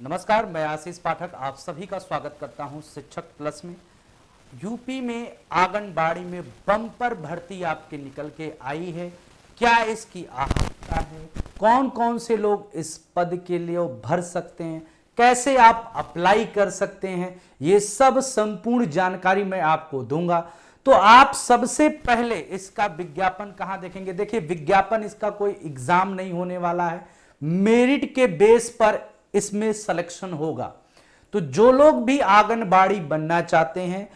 नमस्कार, मैं आशीष पाठक आप सभी का स्वागत करता हूं शिक्षक प्लस में। यूपी में आंगनबाड़ी में बम्पर भर्ती आपके निकल के आई है। क्या इसकी आवश्यकता है, कौन कौन से लोग इस पद के लिए भर सकते हैं, कैसे आप अप्लाई कर सकते हैं, ये सब संपूर्ण जानकारी मैं आपको दूंगा। तो आप सबसे पहले इसका विज्ञापन कहां देखेंगे? देखिए, विज्ञापन इसका कोई एग्जाम नहीं होने वाला है, मेरिट के बेस पर इसमें सिलेक्शन होगा। तो जो लोग भी आंगनबाड़ी बनना चाहते हैं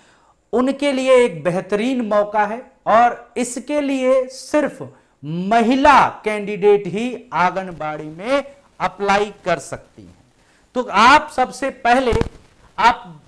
उनके लिए एक बेहतरीन मौका है और इसके लिए सिर्फ महिला कैंडिडेट ही आंगनबाड़ी में अप्लाई कर सकती हैं। तो आप सबसे पहले आप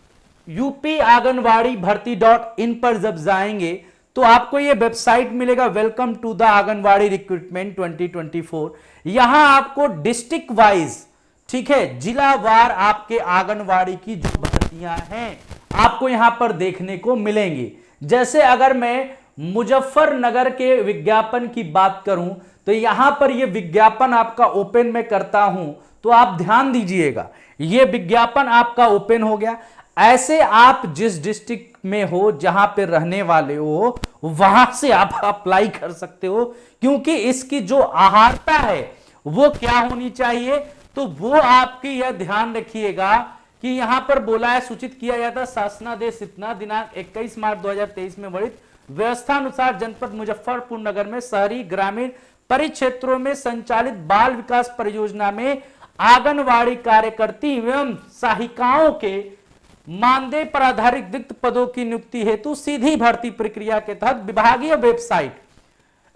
यूपी आंगनबाड़ी भर्ती.इन पर जब जाएंगे तो आपको यह वेबसाइट मिलेगा, welcome to the Anganwadi recruitment 2024। यहां आपको डिस्ट्रिक्ट वाइज, ठीक है, जिलावार आपके आंगनबाड़ी की जो भर्तियां हैं आपको यहां पर देखने को मिलेंगी। जैसे अगर मैं मुजफ्फरनगर के विज्ञापन की बात करूं तो यहां पर यह विज्ञापन आपका ओपन में करता हूं तो आप ध्यान दीजिएगा, यह विज्ञापन आपका ओपन हो गया। ऐसे आप जिस डिस्ट्रिक्ट में हो, जहां पे रहने वाले हो, वहां से आप अप्लाई कर सकते हो, क्योंकि इसकी जो आहारता है वो क्या होनी चाहिए, तो वो आपकी यह ध्यान रखिएगा कि यहां पर बोला है, सूचित किया जाता शासनादेश इतना दिनांक 21 मार्च 2023 में वर्णित व्यवस्था अनुसार जनपद मुजफ्फरपुर नगर में शहरी ग्रामीण परिक्षेत्रों में संचालित बाल विकास परियोजना में आंगनबाड़ी कार्यकर्ती एवं सहायिकाओं के मानदेय पर आधारित रिक्त पदों की नियुक्ति हेतु सीधी भर्ती प्रक्रिया के तहत विभागीय वेबसाइट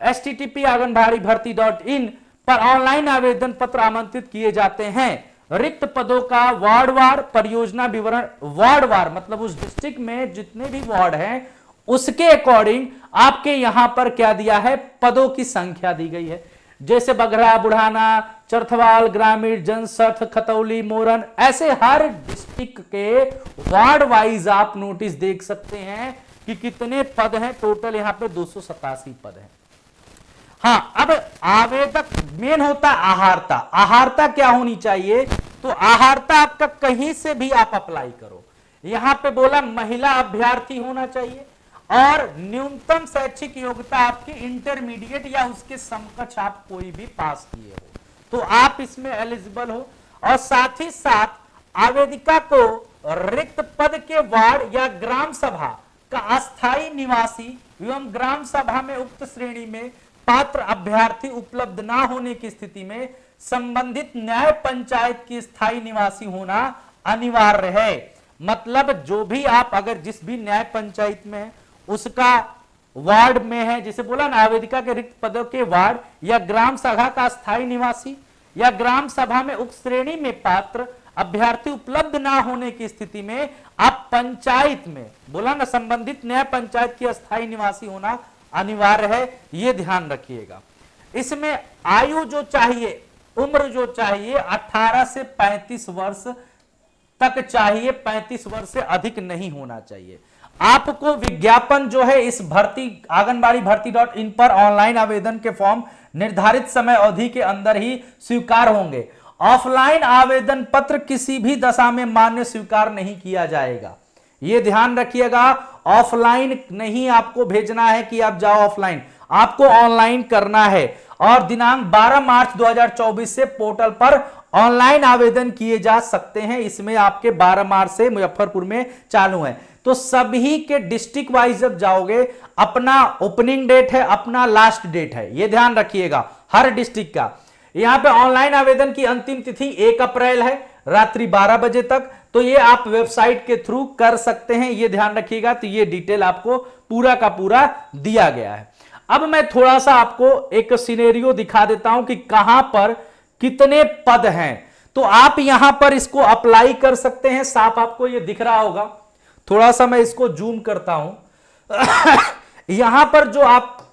http://आंगनबाड़ी-भर्ती.in पर ऑनलाइन आवेदन पत्र आमंत्रित किए जाते हैं। रिक्त पदों का वार्डवार परियोजना विवरण, वार्डवार मतलब उस डिस्ट्रिक्ट में जितने भी वार्ड हैं उसके अकॉर्डिंग आपके यहां पर क्या दिया है, पदों की संख्या दी गई है। जैसे बघरा, बुढ़ाना, चरथवाल, ग्रामीण, जनसठ, खतौली, मोरन, ऐसे हर डिस्ट्रिक्ट के वार्ड वाइज आप नोटिस देख सकते हैं कि कितने पद हैं। टोटल यहां पे 287 पद हैं। हाँ, अब आवेदक मेन होता है आहारता। आहारता क्या होनी चाहिए, तो आहारता आपका कहीं से भी आप अप्लाई करो। यहां पे बोला महिला अभ्यर्थी होना चाहिए और न्यूनतम शैक्षिक योग्यता आपकी इंटरमीडिएट या उसके समकक्ष आप कोई भी पास किए हो तो आप इसमें एलिजिबल हो। और साथ ही साथ आवेदिका को रिक्त पद के वार्ड या ग्राम सभा का अस्थायी निवासी एवं ग्राम सभा में उक्त श्रेणी में पात्र अभ्यर्थी उपलब्ध ना होने की स्थिति में संबंधित न्याय पंचायत की स्थायी निवासी होना अनिवार्य है। मतलब जो भी आप अगर जिस भी न्याय पंचायत में उसका वार्ड में है, जिसे बोला ना आवेदिका के रिक्त पदों के वार्ड या ग्राम सभा का स्थायी निवासी या ग्राम सभा में उक्त श्रेणी में पात्र अभ्यर्थी उपलब्ध ना होने की स्थिति में आप पंचायत में, बोला ना, संबंधित न्याय पंचायत की अस्थायी निवासी होना अनिवार्य है, यह ध्यान रखिएगा। इसमें आयु जो चाहिए, उम्र जो चाहिए 18 से 35 वर्ष तक चाहिए, 35 वर्ष से अधिक नहीं होना चाहिए। आपको विज्ञापन जो है इस भर्ती आंगनबाड़ी भर्ती.इन पर ऑनलाइन आवेदन के फॉर्म निर्धारित समय अवधि के अंदर ही स्वीकार होंगे। ऑफलाइन आवेदन पत्र किसी भी दशा में मान्य स्वीकार नहीं किया जाएगा, यह ध्यान रखिएगा। ऑफलाइन नहीं आपको भेजना है कि आप जाओ ऑफलाइन, आपको ऑनलाइन करना है। और दिनांक 12 मार्च 2024 से पोर्टल पर ऑनलाइन आवेदन किए जा सकते हैं। इसमें आपके 12 मार्च से मुजफ्फरपुर में चालू है। तो सभी के डिस्ट्रिक्ट वाइज जब जाओगे, अपना ओपनिंग डेट है, अपना लास्ट डेट है, यह ध्यान रखिएगा हर डिस्ट्रिक्ट का। यहां पे ऑनलाइन आवेदन की अंतिम तिथि 1 अप्रैल है रात्रि 12 बजे तक। तो ये आप वेबसाइट के थ्रू कर सकते हैं, ये ध्यान रखिएगा। तो ये डिटेल आपको पूरा का पूरा दिया गया है। अब मैं थोड़ा सा आपको एक सिनेरियो दिखा देता हूं कि कहां पर कितने पद हैं। तो आप यहां पर इसको अप्लाई कर सकते हैं। साफ आपको ये दिख रहा होगा, थोड़ा सा मैं इसको जूम करता हूं। यहां पर जो आप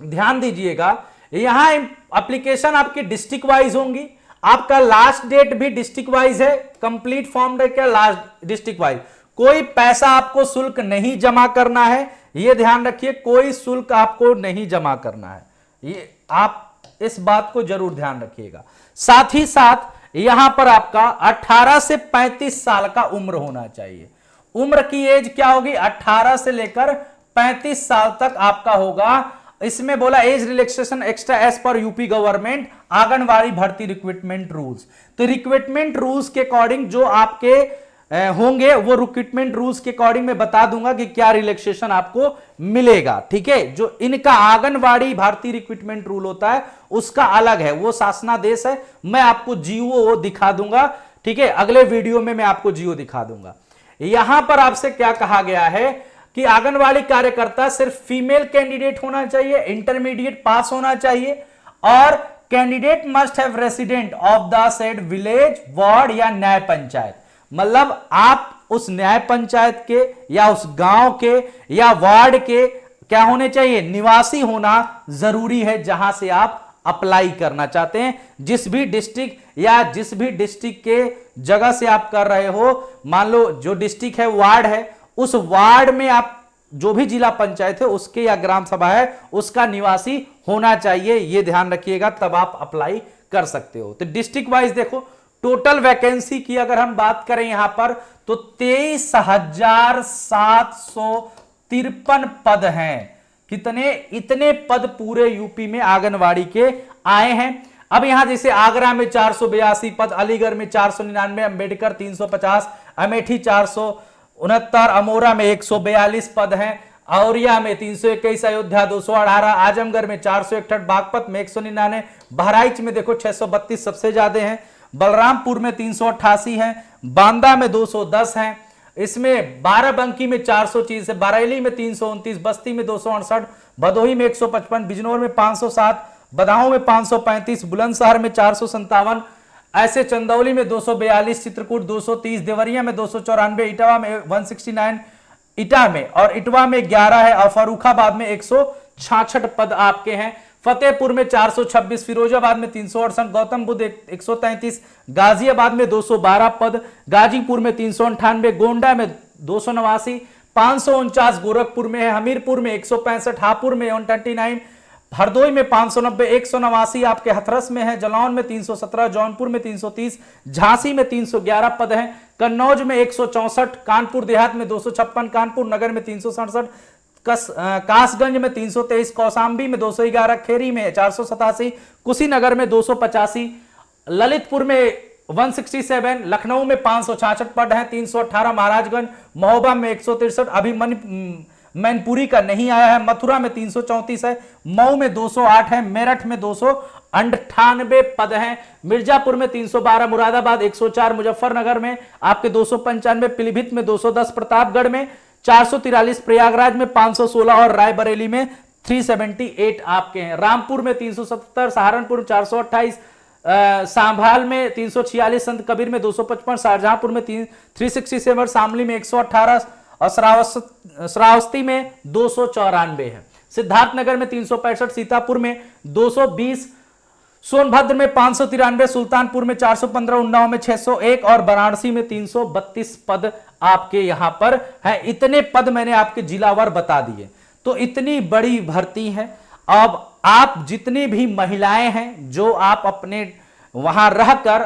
ध्यान दीजिएगा, यहां एप्लीकेशन आपकी डिस्ट्रिक्ट वाइज होंगी। आपका लास्ट डेट भी डिस्ट्रिक्ट वाइज है, कंप्लीट फॉर्म का लास्ट डिस्ट्रिक्ट वाइज। कोई पैसा आपको शुल्क नहीं जमा करना है, यह ध्यान रखिए, कोई शुल्क आपको नहीं जमा करना है। ये आप इस बात को जरूर ध्यान रखिएगा। साथ ही साथ यहां पर आपका 18 से 35 साल का उम्र होना चाहिए। उम्र की एज क्या होगी? 18 से लेकर 35 साल तक आपका होगा। इसमें बोला एज रिलैक्सेशन एक्स्ट्रा एज पर यूपी गवर्नमेंट आंगनवाड़ी भर्ती रिक्रूटमेंट रूल्स। तो रिक्रूटमेंट रूल्स के अकॉर्डिंग जो आपके होंगे वो रिक्रूटमेंट रूल्स के अकॉर्डिंग मैं बता दूंगा कि क्या रिलैक्सेशन आपको मिलेगा। ठीक है, जो इनका आंगनवाड़ी भारतीय रिक्रूटमेंट रूल होता है उसका अलग है, वो शासनादेश है। मैं आपको जीओ दिखा दूंगा। ठीक है, अगले वीडियो में मैं आपको जीओ दिखा दूंगा। यहां पर आपसे क्या कहा गया है कि आंगनवाड़ी कार्यकर्ता सिर्फ फीमेल कैंडिडेट होना चाहिए, इंटरमीडिएट पास होना चाहिए, और candidate must have resident of the said village, ward या न्याय पंचायत। मतलब आप उस न्याय पंचायत के या उस गांव के या वार्ड के क्या होने चाहिए? निवासी होना जरूरी है, जहां से आप अप्लाई करना चाहते हैं। जिस भी डिस्ट्रिक्ट या जिस भी डिस्ट्रिक्ट के जगह से आप कर रहे हो, मान लो जो डिस्ट्रिक्ट है वार्ड है, उस वार्ड में आप जो भी जिला पंचायत है उसके या ग्राम सभा है उसका निवासी होना चाहिए। यह ध्यान रखिएगा, तब आप अप्लाई कर सकते हो। तो डिस्ट्रिक्ट वाइज देखो, टोटल वैकेंसी की अगर हम बात करें यहां पर तो 23,753 पद हैं। कितने? इतने पद पूरे यूपी में आंगनवाड़ी के आए हैं। अब यहां जैसे आगरा में 482 पद, अलीगढ़ में 499, अंबेडकर 350, अमेठी 469, अमोरा में 142 पद हैं, औरिया में 321, अयोध्या 218, आजमगढ़ में 461, बागपत में 199, बहराइच में देखो 632 सबसे ज्यादा हैं, बलरामपुर में 388 हैं, बांदा में 210 हैं, इसमें बाराबंकी में 430 है, बरेली में 329, बस्ती में 268, भदोही में 155, बिजनौर में 507, बदायूं में 535, बुलंदशहर में 457, ऐसे चंदौली में 242, चित्रकूट 230, देवरिया में 294, इटावा में 169, इटा में और इटवा में 11 है, और फर्रुखाबाद में 166 पद आपके हैं। फतेहपुर में 426, फिरोजाबाद में 368, गौतम बुद्ध 133, गाजियाबाद में 212 पद, गाजीपुर में 398, गोंडा में 289, 549 गोरखपुर में है, हमीरपुर में 165, हापुड़ में 139, हरदोई में 590, 189 आपके हथरस में है, जालौन में 317, जौनपुर में 330, झांसी में 311 पद हैं, कन्नौज में 164, कानपुर देहात में 256, कानपुर नगर में 367, कासगंज में 323, कौशाम्बी में 211, खेरी में 487, कुशीनगर में 285, ललितपुर में 167, लखनऊ में 566 पद हैं, 318, महाराजगंज महोबा में 163, अभी मैनपुरी का नहीं आया है, मथुरा में 334 है, मऊ में 208 है, मेरठ में 298 पद हैं, मिर्जापुर में 312, मुरादाबाद 104, मुजफ्फरनगर में आपके 295, पीलीभीत में 210, प्रतापगढ़ में 443, प्रयागराज में 516 और रायबरेली में 378 आपके हैं। रामपुर में 377, सहारनपुर 428, सांभाल में 346, संत कबीर में 255, शाहजहांपुर में 367, शामली में 118 और श्रावस्ती में 294 है। सिद्धार्थनगर में 365, सीतापुर में 220, सोनभद्र में 593, सुल्तानपुर में 415, उन्नाव में 601 और वाराणसी में 332 पद आपके यहां पर है। इतने पद मैंने आपके जिलावार बता दिए। तो इतनी बड़ी भर्ती है। अब आप जितनी भी महिलाएं हैं जो आप अपने वहां रहकर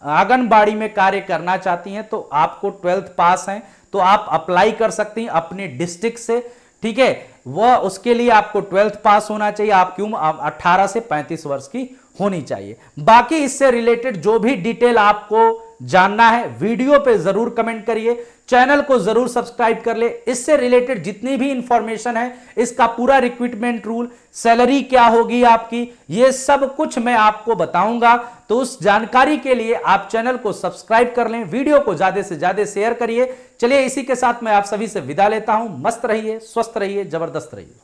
आंगनबाड़ी में कार्य करना चाहती हैं, तो आपको 12th पास हैं तो आप अप्लाई कर सकती हैं अपने डिस्ट्रिक्ट से। ठीक है, वह उसके लिए आपको 12th पास होना चाहिए, आपकी उम्र 18 से 35 वर्ष की होनी चाहिए। बाकी इससे रिलेटेड जो भी डिटेल आपको जानना है वीडियो पे जरूर कमेंट करिए, चैनल को जरूर सब्सक्राइब कर ले। इससे रिलेटेड जितनी भी इंफॉर्मेशन है, इसका पूरा रिक्रूटमेंट रूल, सैलरी क्या होगी आपकी, ये सब कुछ मैं आपको बताऊंगा। तो उस जानकारी के लिए आप चैनल को सब्सक्राइब कर लें, वीडियो को ज्यादा से ज्यादा शेयर करिए। चलिए इसी के साथ मैं आप सभी से विदा लेता हूं। मस्त रहिए, स्वस्थ रहिए, जबरदस्त रहिए।